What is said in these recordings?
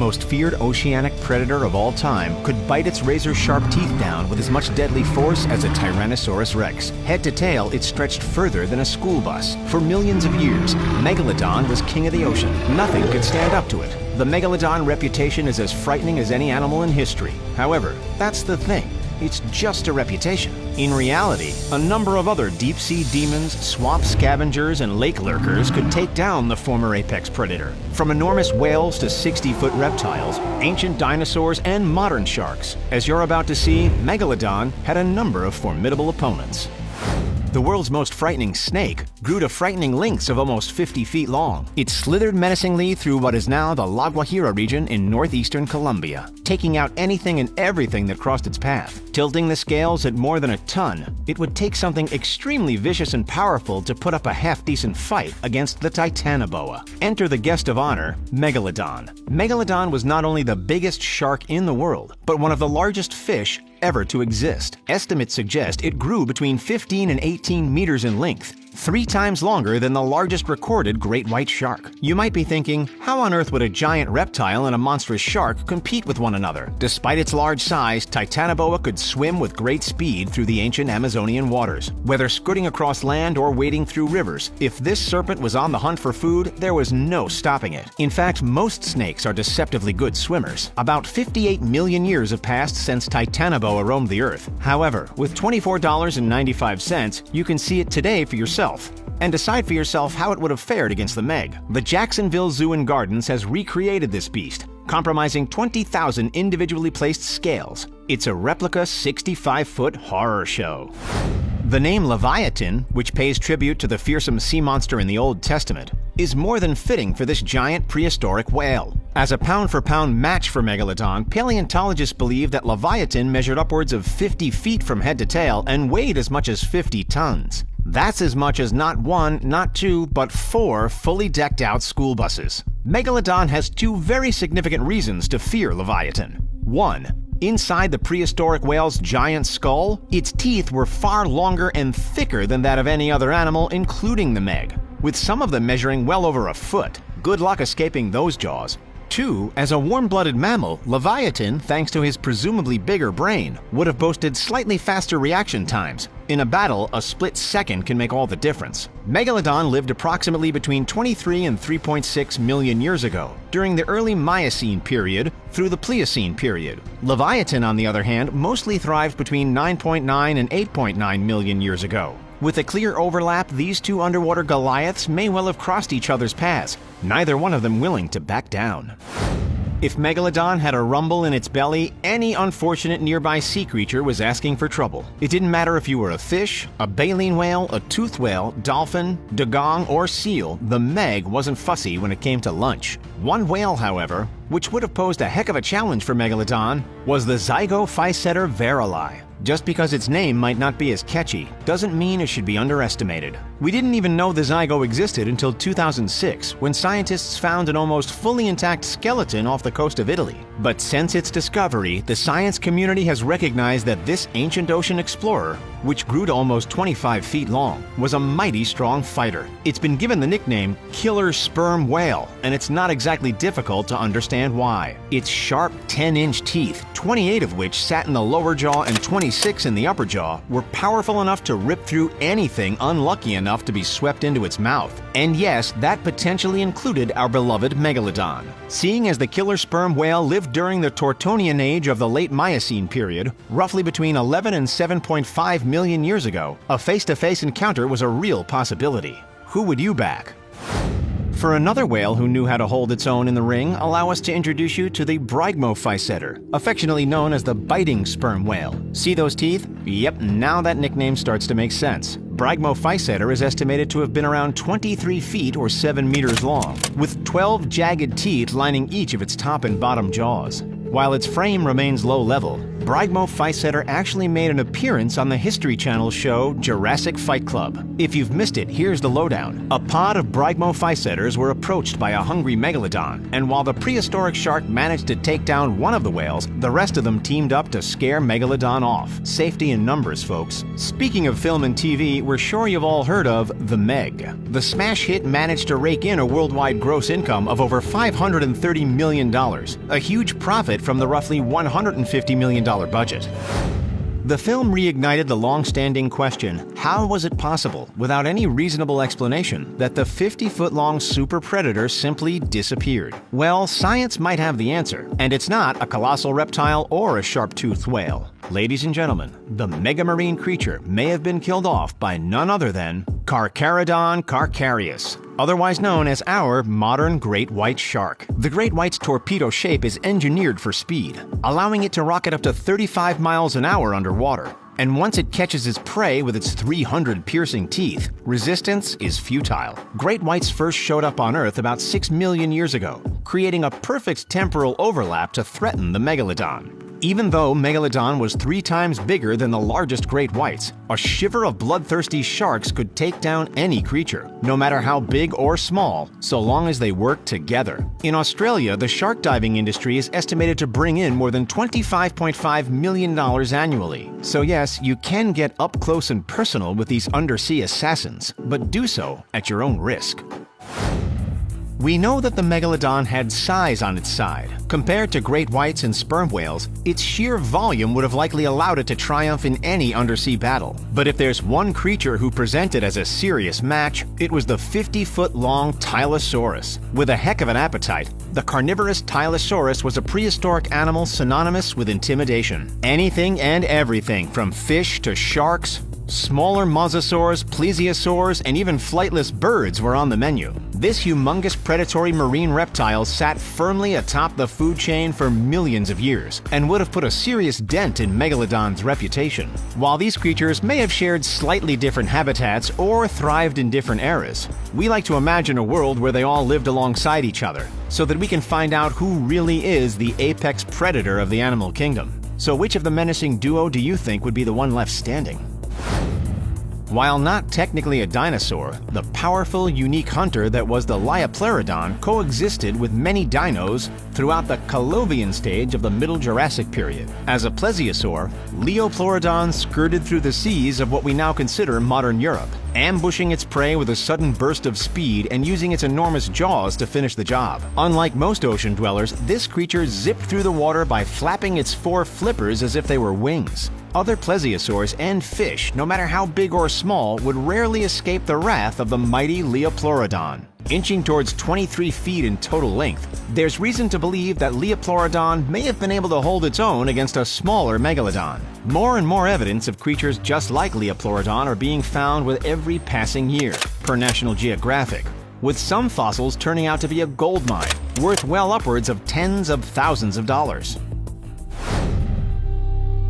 most feared oceanic predator of all time, could bite its razor-sharp teeth down with as much deadly force as a Tyrannosaurus rex. Head to tail, it stretched further than a school bus. For millions of years, Megalodon was king of the ocean. Nothing could stand up to it. The Megalodon reputation is as frightening as any animal in history. However, that's the thing. It's just a reputation. In reality, a number of other deep-sea demons, swamp scavengers, and lake lurkers could take down the former apex predator. From enormous whales to 60-foot reptiles, ancient dinosaurs, and modern sharks. As you're about to see, Megalodon had a number of formidable opponents. The world's most frightening snake grew to frightening lengths of almost 50 feet long. It slithered menacingly through what is now the La Guajira region in northeastern Colombia, taking out anything and everything that crossed its path. Tilting the scales at more than a ton, it would take something extremely vicious and powerful to put up a half-decent fight against the Titanoboa. Enter the guest of honor, Megalodon. Megalodon was not only the biggest shark in the world, but one of the largest fish ever to exist. Estimates suggest it grew between 15 and 18 meters in length, 3 times longer than the largest recorded great white shark. You might be thinking, how on earth would a giant reptile and a monstrous shark compete with one another? Despite its large size, Titanoboa could swim with great speed through the ancient Amazonian waters. Whether skirting across land or wading through rivers, if this serpent was on the hunt for food, there was no stopping it. In fact, most snakes are deceptively good swimmers. About 58 million years have passed since Titanoboa roamed the earth. However, with $24.95, you can see it today for yourself and decide for yourself how it would have fared against the Meg. The Jacksonville Zoo and Gardens has recreated this beast, comprising 20,000 individually placed scales. It's a replica 65-foot horror show. The name Leviathan, which pays tribute to the fearsome sea monster in the Old Testament, is more than fitting for this giant prehistoric whale. As a pound-for-pound match for Megalodon, paleontologists believe that Leviathan measured upwards of 50 feet from head to tail and weighed as much as 50 tons. That's as much as not 1, not 2, but 4 fully decked out school buses. Megalodon has 2 very significant reasons to fear Leviathan. 1. Inside the prehistoric whale's giant skull, its teeth were far longer and thicker than that of any other animal, including the Meg, with some of them measuring well over a foot. Good luck escaping those jaws. 2. As a warm-blooded mammal, Leviathan, thanks to his presumably bigger brain, would have boasted slightly faster reaction times. In a battle, a split second can make all the difference. Megalodon lived approximately between 23 and 3.6 million years ago, during the early Miocene period through the Pliocene period. Leviathan, on the other hand, mostly thrived between 9.9 and 8.9 million years ago. With a clear overlap, these 2 underwater Goliaths may well have crossed each other's paths, neither one of them willing to back down. If Megalodon had a rumble in its belly, any unfortunate nearby sea creature was asking for trouble. It didn't matter if you were a fish, a baleen whale, a toothed whale, dolphin, dugong, or seal, the Meg wasn't fussy when it came to lunch. One whale, however, which would have posed a heck of a challenge for Megalodon, was the Zygophyseter vareli. Just because its name might not be as catchy, doesn't mean it should be underestimated. We didn't even know the zygo existed until 2006, when scientists found an almost fully intact skeleton off the coast of Italy. But since its discovery, the science community has recognized that this ancient ocean explorer, which grew to almost 25 feet long, was a mighty strong fighter. It's been given the nickname killer sperm whale, and it's not exactly difficult to understand why. Its sharp 10-inch teeth, 28 of which sat in the lower jaw and 26 in the upper jaw, were powerful enough to rip through anything unlucky enough to be swept into its mouth. And yes, that potentially included our beloved Megalodon. Seeing as the killer sperm whale lived during the Tortonian age of the late Miocene period, roughly between 11 and 7.5 million years ago, a face-to-face encounter was a real possibility. Who would you back? For another whale who knew how to hold its own in the ring, allow us to introduce you to the Brygmophyseter, affectionately known as the biting sperm whale. See those teeth? Yep, now that nickname starts to make sense. Brygmophyseter is estimated to have been around 23 feet or 7 meters long, with 12 jagged teeth lining each of its top and bottom jaws. While its frame remains low level, Brygmophyseter actually made an appearance on the History Channel show Jurassic Fight Club. If you've missed it, here's the lowdown. A pod of Brygmophyseters were approached by a hungry Megalodon, and while the prehistoric shark managed to take down one of the whales, the rest of them teamed up to scare Megalodon off. Safety in numbers, folks. Speaking of film and TV, we're sure you've all heard of The Meg. The smash hit managed to rake in a worldwide gross income of over $530 million, a huge profit from the roughly $150 million budget. The film reignited the long-standing question, how was it possible, without any reasonable explanation, that the 50-foot-long super predator simply disappeared? Well, science might have the answer, and it's not a colossal reptile or a sharp-toothed whale. Ladies and gentlemen, the mega-marine creature may have been killed off by none other than Carcharodon carcharias, otherwise known as our modern great white shark. The great white's torpedo shape is engineered for speed, allowing it to rocket up to 35 miles an hour underwater. And once it catches its prey with its 300 piercing teeth, resistance is futile. Great whites first showed up on Earth about 6 million years ago, creating a perfect temporal overlap to threaten the Megalodon. Even though Megalodon was 3 times bigger than the largest great whites, a shiver of bloodthirsty sharks could take down any creature, no matter how big or small, so long as they work together. In Australia, the shark diving industry is estimated to bring in more than $25.5 million annually. So yes, you can get up close and personal with these undersea assassins, but do so at your own risk. We know that the Megalodon had size on its side. Compared to great whites and sperm whales, its sheer volume would have likely allowed it to triumph in any undersea battle. But if there's one creature who presented as a serious match, it was the 50-foot-long Tylosaurus. With a heck of an appetite, the carnivorous Tylosaurus was a prehistoric animal synonymous with intimidation. Anything and everything from fish to sharks, smaller mosasaurs, plesiosaurs, and even flightless birds were on the menu. This humongous predatory marine reptile sat firmly atop the food chain for millions of years and would have put a serious dent in Megalodon's reputation. While these creatures may have shared slightly different habitats or thrived in different eras, we like to imagine a world where they all lived alongside each other so that we can find out who really is the apex predator of the animal kingdom. So which of the menacing duo do you think would be the one left standing? While not technically a dinosaur, the powerful, unique hunter that was the Liopleurodon coexisted with many dinos throughout the Calovian stage of the Middle Jurassic period. As a plesiosaur, Liopleurodon skirted through the seas of what we now consider modern Europe, ambushing its prey with a sudden burst of speed and using its enormous jaws to finish the job. Unlike most ocean dwellers, this creature zipped through the water by flapping its 4 flippers as if they were wings. Other plesiosaurs and fish, no matter how big or small, would rarely escape the wrath of the mighty Liopleurodon. Inching towards 23 feet in total length, there's reason to believe that Liopleurodon may have been able to hold its own against a smaller Megalodon. More and more evidence of creatures just like Liopleurodon are being found with every passing year, per National Geographic, with some fossils turning out to be a goldmine, worth well upwards of tens of thousands of dollars.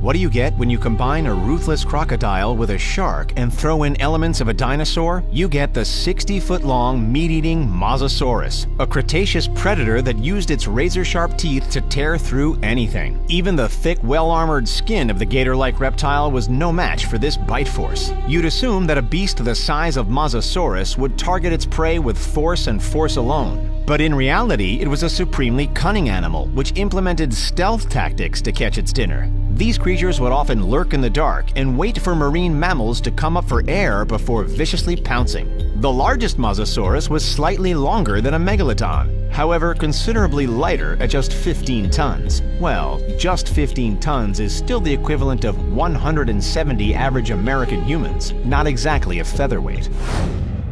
What do you get when you combine a ruthless crocodile with a shark and throw in elements of a dinosaur? You get the 60-foot-long, meat-eating Mosasaurus, a Cretaceous predator that used its razor-sharp teeth to tear through anything. Even the thick, well-armored skin of the gator-like reptile was no match for this bite force. You'd assume that a beast the size of Mosasaurus would target its prey with force and force alone. But in reality, it was a supremely cunning animal, which implemented stealth tactics to catch its dinner. These creatures would often lurk in the dark and wait for marine mammals to come up for air before viciously pouncing. The largest Mosasaurus was slightly longer than a Megalodon, however considerably lighter at just 15 tons. Well, just 15 tons is still the equivalent of 170 average American humans, not exactly a featherweight.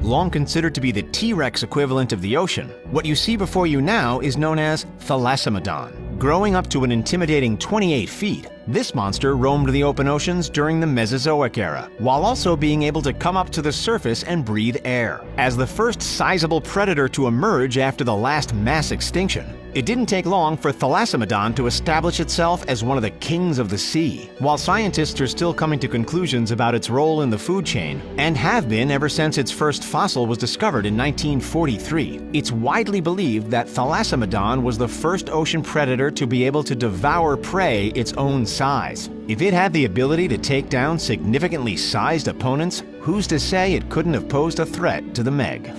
Long considered to be the T-Rex equivalent of the ocean, what you see before you now is known as Thalassemodon. Growing up to an intimidating 28 feet, this monster roamed the open oceans during the Mesozoic era, while also being able to come up to the surface and breathe air. As the first sizable predator to emerge after the last mass extinction, It didn't take long for Thalassemodon to establish itself as one of the kings of the sea. While scientists are still coming to conclusions about its role in the food chain, and have been ever since its first fossil was discovered in 1943, it's widely believed that Thalassemodon was the first ocean predator to be able to devour prey its own size. If it had the ability to take down significantly sized opponents, who's to say it couldn't have posed a threat to the Meg?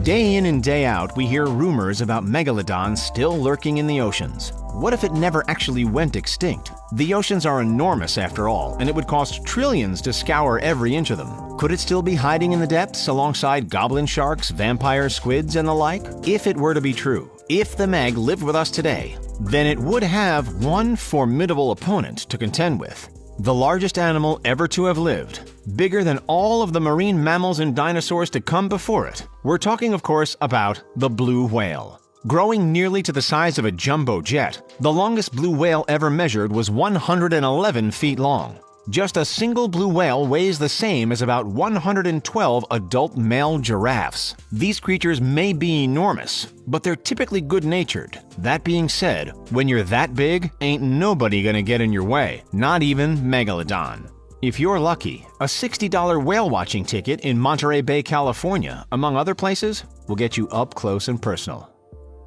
Day in and day out, we hear rumors about Megalodons still lurking in the oceans. What if it never actually went extinct? The oceans are enormous after all, and it would cost trillions to scour every inch of them. Could it still be hiding in the depths alongside goblin sharks, vampire squids, and the like? If it were to be true, if the Meg lived with us today, then it would have one formidable opponent to contend with. The largest animal ever to have lived, bigger than all of the marine mammals and dinosaurs to come before it. We're talking, of course, about the blue whale. Growing nearly to the size of a jumbo jet, the longest blue whale ever measured was 111 feet long. Just a single blue whale weighs the same as about 112 adult male giraffes. These creatures may be enormous, but they're typically good-natured. That being said, when you're that big, ain't nobody gonna get in your way, not even Megalodon. If you're lucky, a $60 whale-watching ticket in Monterey Bay, California, among other places, will get you up close and personal.